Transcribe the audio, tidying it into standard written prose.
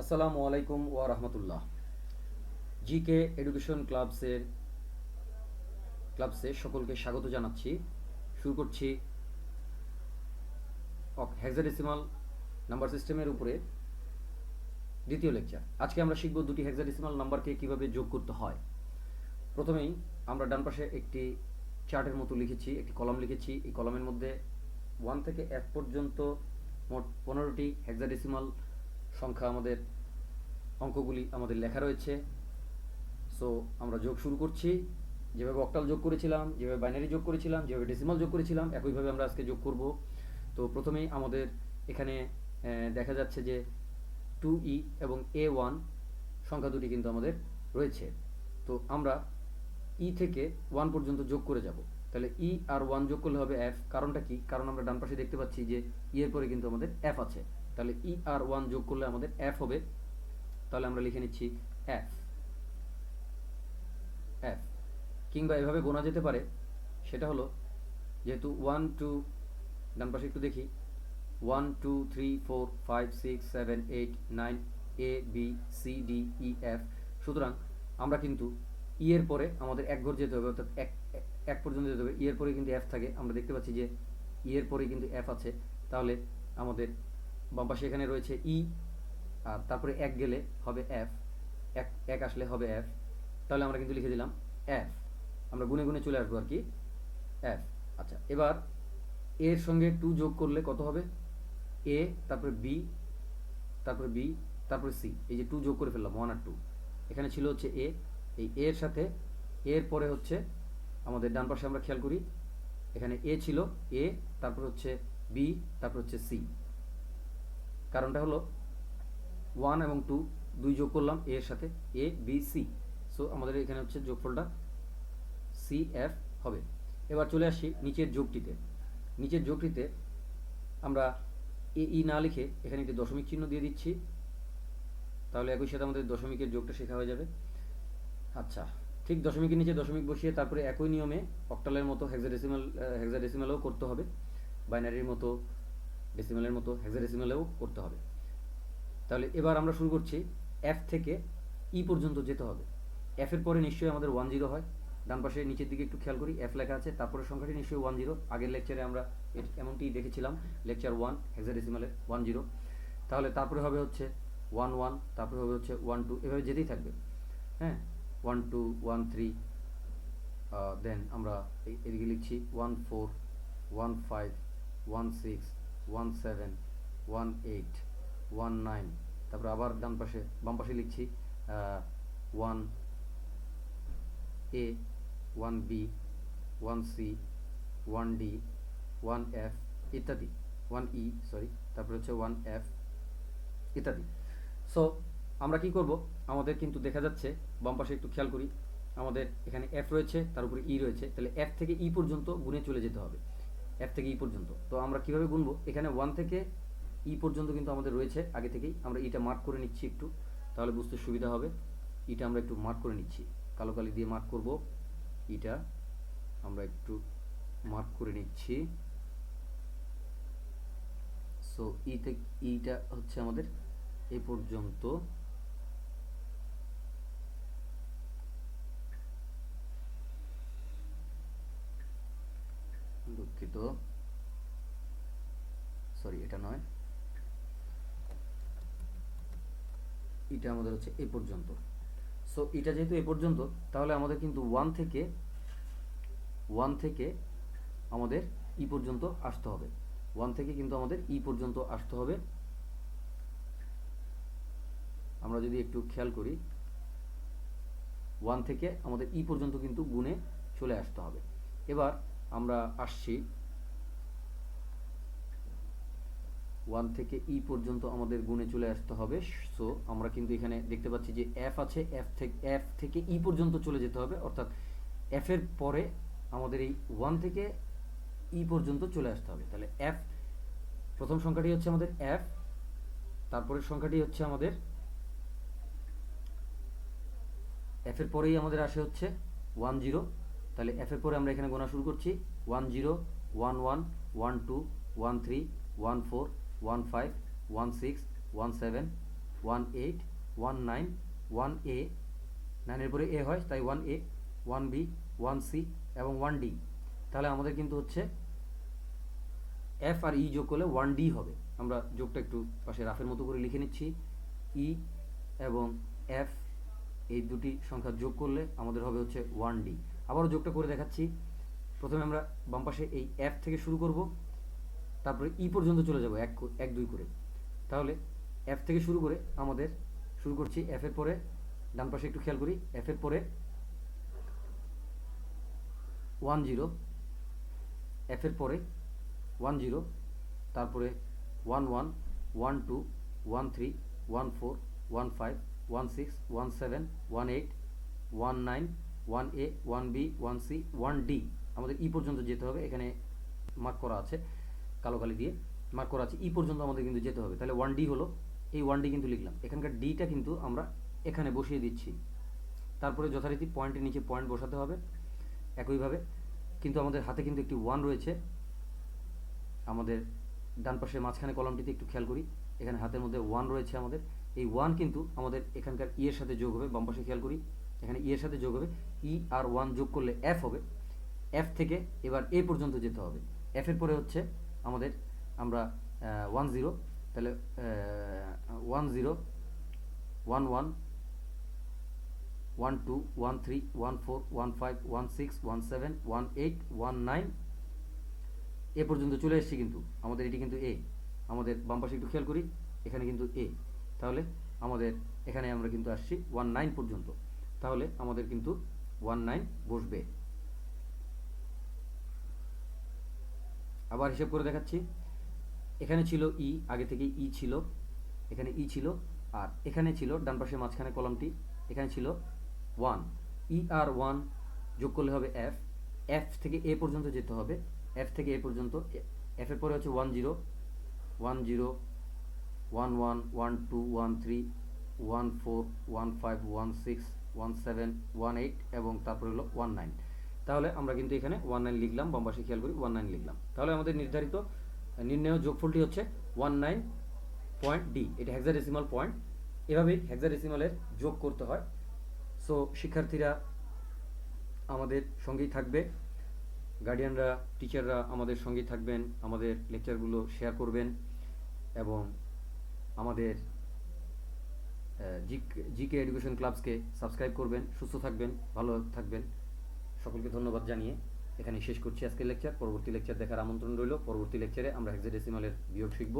আসসালামু আলাইকুম ওয়া রাহমাতুল্লাহ। জিকে এডুকেশন ক্লাবসে সকলকে স্বাগত জানাচ্ছি। শুরু করছি হেক্সাডেসিমাল নাম্বার সিস্টেমের উপরে দ্বিতীয় লেকচার। আজকে আমরা শিখব দুটি হেক্সাডেসিমাল নাম্বারকে কিভাবে যোগ করতে হয়। প্রথমেই আমরা ডান পাশে একটি চার্টের মতো লিখেছি, একটি কলাম লিখেছি। এই কলামের মধ্যে 1 থেকে F পর্যন্ত মোট 15টি হেক্সাডেসিমাল সংখ্যা অঙ্কগুলি আমাদের লেখা রয়েছে। সো আমরা যোগ শুরু করছি। যেভাবে অক্টাল যোগ করেছিলাম, যেভাবে বাইনারি যোগ করেছিলাম, যেভাবে ডেসিমাল যোগ করেছিলাম, একইভাবে আমরা আজকে যোগ করব। তো প্রথমেই আমাদের এখানে দেখা যাচ্ছে যে 2E এবং A1 সংখ্যা দুটি কিন্তু আমাদের রয়েছে। তো আমরা ই থেকে 1 পর্যন্ত যোগ করে যাব। তাহলে ই আর 1 যোগ করলে হবে F। কারণটা কি? কারণ আমরা ডান পাশে দেখতে পাচ্ছি যে ই এর পরে কিন্তু আমাদের F আছে। তাহলে ই আর 1 যোগ করলে আমাদের F হবে। তাহলে আমরা লিখে নিচ্ছি F। F কিংবা এভাবে গোনা যেতে পারে, সেটা হলো যেহেতু 1 2, ডান পাশে একটু দেখি, 1 2 3 4 5 6 7 8 9 A B C D E F. সুতরাং আমরা কিন্তু ই এর পরে আমাদের এক ঘর যেতে হবে, অর্থাৎ এক পর্যন্ত যেতে হবে। ই এর পরে কিন্তু এফ থাকে, আমরা দেখতে পাচ্ছি যে ই এর পরে কিন্তু এফ আছে। তাহলে আমাদের বাম পাশে এখানে রয়েছে ই, আর তারপরে এক গেলে হবে এফ, এক আসলে হবে এফ। তাহলে আমরা কিন্তু লিখে দিলাম এফ। আমরা গুনে গুনে চলে আসবো আর কি, এফ। আচ্ছা, এবার এর সঙ্গে 2 যোগ করলে কত হবে? এ, তারপরে বি, তারপরে বি, তারপরে সি। এই যে 2 যোগ করে ফেললাম, 1 আর 2। এখানে ছিল হচ্ছে এ, এই এর সাথে এর পরে হচ্ছে আমাদের ডান পাশে আমরা খেয়াল করি, এখানে এ ছিল, এ, তারপর হচ্ছে বি, তারপর হচ্ছে সি। কারণটা হলো 1 এবং 2 যোগ করলাম এর সাথে, এ বি সি। সো আমাদের এখানে হচ্ছে যোগফলটা সি এফ হবে। এবার চলে আসি নিচের যোগটিতে আমরা এ ই না লিখে এখানে একটি দশমিক চিহ্ন দিয়ে দিচ্ছি। তাহলে একই সাথে আমাদের দশমিকের যোগটা শেখা হয়ে যাবে। আচ্ছা, ঠিক দশমিকের নিচে দশমিক বসিয়ে তারপরে একই নিয়মে অক্টালের মতো হেক্সাডেসিমালেও করতে হবে, বাইনারির মতো, ডেসিমালের মতো হেক্সাডেসিমালেও করতে হবে। তাহলে এবার আমরা শুরু করছি, এফ থেকে ই পর্যন্ত যেতে হবে। এফ এর পরে নিশ্চয়ই আমাদের 10 হয়। ডান পাশে নিচের দিকে একটু খেয়াল করি, এফ লেখা আছে, তারপরে সংখ্যাটি নিশ্চয়ই 10। আগের লেকচারে আমরা এমনটি দেখেছিলাম, লেকচার 1 হেক্সাডেসিমালে 10। তাহলে তারপরে হবে হচ্ছে 1 1, তারপরে হবে হচ্ছে 1 2, এভাবে যেতেই থাকবে। হ্যাঁ, 1 2 1 3, দেন আমরা এদিকে লিখছি 1 4 1 5 1 6 1 7 1 8 1 9। তারপরে আবার বাম পাশে লিখছি 1 এ 1 বি 1 সি 1 ডি 1 এফ ইত্যাদি, 1 ই সরি, তারপরে হচ্ছে 1 এফ ইত্যাদি। সো আমরা কি করব, আমাদের কিন্তু দেখা যাচ্ছে বাম পাশে একটু খেয়াল করি, আমাদের এখানে এফ রয়েছে, তার উপরে ই রয়েছে। তাহলে এফ থেকে ই পর্যন্ত গুনে চলে যেতে হবে, এফ থেকে ই পর্যন্ত। তো আমরা কিভাবে গুনবো? এখানে 1 থেকে ই পর্যন্ত কিন্তু আমাদের রয়েছে আগে থেকেই। আমরা ইটা মার্ক করে নিচ্ছি একটু, তাহলে বুঝতে সুবিধা হবে। ইটা আমরা একটু মার্ক করে নিচ্ছি, কালো কালি দিয়ে মার্ক করব। ইটা আমরা একটু মার্ক করে নিচ্ছি। সো ইটা হচ্ছে আমাদের এ পর্যন্ত। দুঃখিত, সরি, এটা নয়, এটা আমাদের হচ্ছে এ পর্যন্ত। সো এটা যেহেতু এ পর্যন্ত, তাহলে আমাদের কিন্তু 1 থেকে আমাদের ই পর্যন্ত আসতে হবে। 1 থেকে কিন্তু আমাদের ই পর্যন্ত আসতে হবে। আমরা যদি একটু খেয়াল করি, 1 থেকে আমাদের ই পর্যন্ত কিন্তু গুণে চলে আসতে হবে। এবার আমরা আসছি 1 থেকে ই পর্যন্ত আমাদের গুণে চলে আসতে হবে। সো আমরা কিন্তু এখানে দেখতে পাচ্ছি যে এফ আছে, এফ থেকে ই পর্যন্ত চলে যেতে হবে, অর্থাৎ এফ এর পরে আমাদের এই 1 থেকে ই পর্যন্ত চলে আসতে হবে। তাহলে এফ, প্রথম সংখ্যাটি হচ্ছে আমাদের এফ, তারপরের সংখ্যাটি হচ্ছে আমাদের এফ এর পরেই আমাদের আসে হচ্ছে 10। তাহলে এফ এর পরে আমরা এখানে গোনা শুরু করছি, 10 11 12 13 14 15 16 17 18 18, 19, 1A, 9 এর পরে এ হয় তাই 1A, 1B, 1C এবং 1D। তাহলে আমাদের কিন্তু হচ্ছে এফ আর ই যোগ করলে 1D হবে। আমরা যোগটা একটু পাশে রাফের মতো করে লিখে নিচ্ছি। ই এবং এফ এই দুটি সংখ্যা যোগ করলে আমাদের হবে হচ্ছে 1D। আবারও যোগটা করে দেখাচ্ছি। প্রথমে আমরা বাম পাশে এই এফ থেকে শুরু করব, তারপরে ই পর্যন্ত চলে যাব এক দুই করে। তাহলে এফ থেকে শুরু করে আমাদের শুরু করছি এফ এর পরে, ডান পাশে একটু খেয়াল করি, এফ এর পরে 10, এফ এর পরে 10, তারপরে 11, 12, 13, 14, 15, 16, 17, 18, 19, 1A, 1B, 1C, 1D। আমাদের ই পর্যন্ত যেতে হবে। এখানে মার্ক করা আছে কালো কালি দিয়ে, মার্ক করা আছে ই পর্যন্ত আমাদের কিন্তু যেতে হবে। তাহলে 1D হলো, এই 1D কিন্তু লিখলাম। এখানকার ডিটা কিন্তু আমরা এখানে বসিয়ে দিচ্ছি। তারপরে যথারীতি পয়েন্টের নিচে পয়েন্ট বসাতে হবে একইভাবে। কিন্তু আমাদের হাতে কিন্তু একটি 1 রয়েছে। আমাদের ডান পাশের মাঝখানে কলামটিতে একটু খেয়াল করি, এখানে হাতের মধ্যে 1 রয়েছে আমাদের। এই 1 কিন্তু আমাদের এখানকার ই এর সাথে যোগ হবে। বাম পাশে খেয়াল করি, এখানে ই এর সাথে যোগ হবে। ই আর 1 যোগ করলে এফ হবে। এফ থেকে এবার এ পর্যন্ত যেতে হবে। এফ এর পরে হচ্ছে আমাদের আমরা 10, তাহলে 10, 11, 12, 13, 14, 15, 16, 17, 18, 19 এ পর্যন্ত চলে এসেছি। কিন্তু আমাদের এটি কিন্তু এ। আমাদের বাম পাশে একটু খেয়াল করি, এখানে কিন্তু এ। তাহলে আমাদের এখানে আমরা কিন্তু আসছি 19 পর্যন্ত। তাহলে আমাদের কিন্তু 19 বসবে। আবার হিসাব করে দেখাচ্ছি। এখানে ছিল ই, আগে থেকেই ই ছিল, এখানে ই ছিল, আর এখানে ছিল ডান পাশে মাঝখানে কলামটি, এখানে ছিল 1। ই আর 1 যোগ করলে হবে এফ। এফ থেকে এ পর্যন্ত যেতে হবে। এফ থেকে এ পর্যন্ত, এফ এর পরে হচ্ছে 10, 10, 11, 12, 13, 14, 15, 16, 17, 18 এবং তারপরে হলো 19। তাহলে আমরা কিন্তু এখানে 19 লিখলাম। বাম পাশে খেয়াল করি 19 লিখলাম। তাহলে আমাদের নির্ধারিত নির্ণেয় যোগফলটি হচ্ছে 19.D। এটা হেক্সাডেসিমাল পয়েন্ট। এভাবেই হেক্সাডেসিমালের যোগ করতে হয়। সো শিক্ষার্থীরা আমাদের সঙ্গেই থাকবে, গার্ডিয়ানরা, টিচাররা আমাদের সঙ্গেই থাকবেন, আমাদের লেকচারগুলো শেয়ার করবেন এবং আমাদের জিকে এডুকেশন ক্লাবসকে সাবস্ক্রাইব করবেন। সুস্থ থাকবেন, ভালো থাকবেন। সকলকে ধন্যবাদ জানিয়ে এখানে শেষ করছি আজকের লেকচার। পরবর্তী লেকচার দেখার আমন্ত্রণ রইল। পরবর্তী লেকচারে আমরা হেক্সাডেসিমালের বিয়োগ শিখব।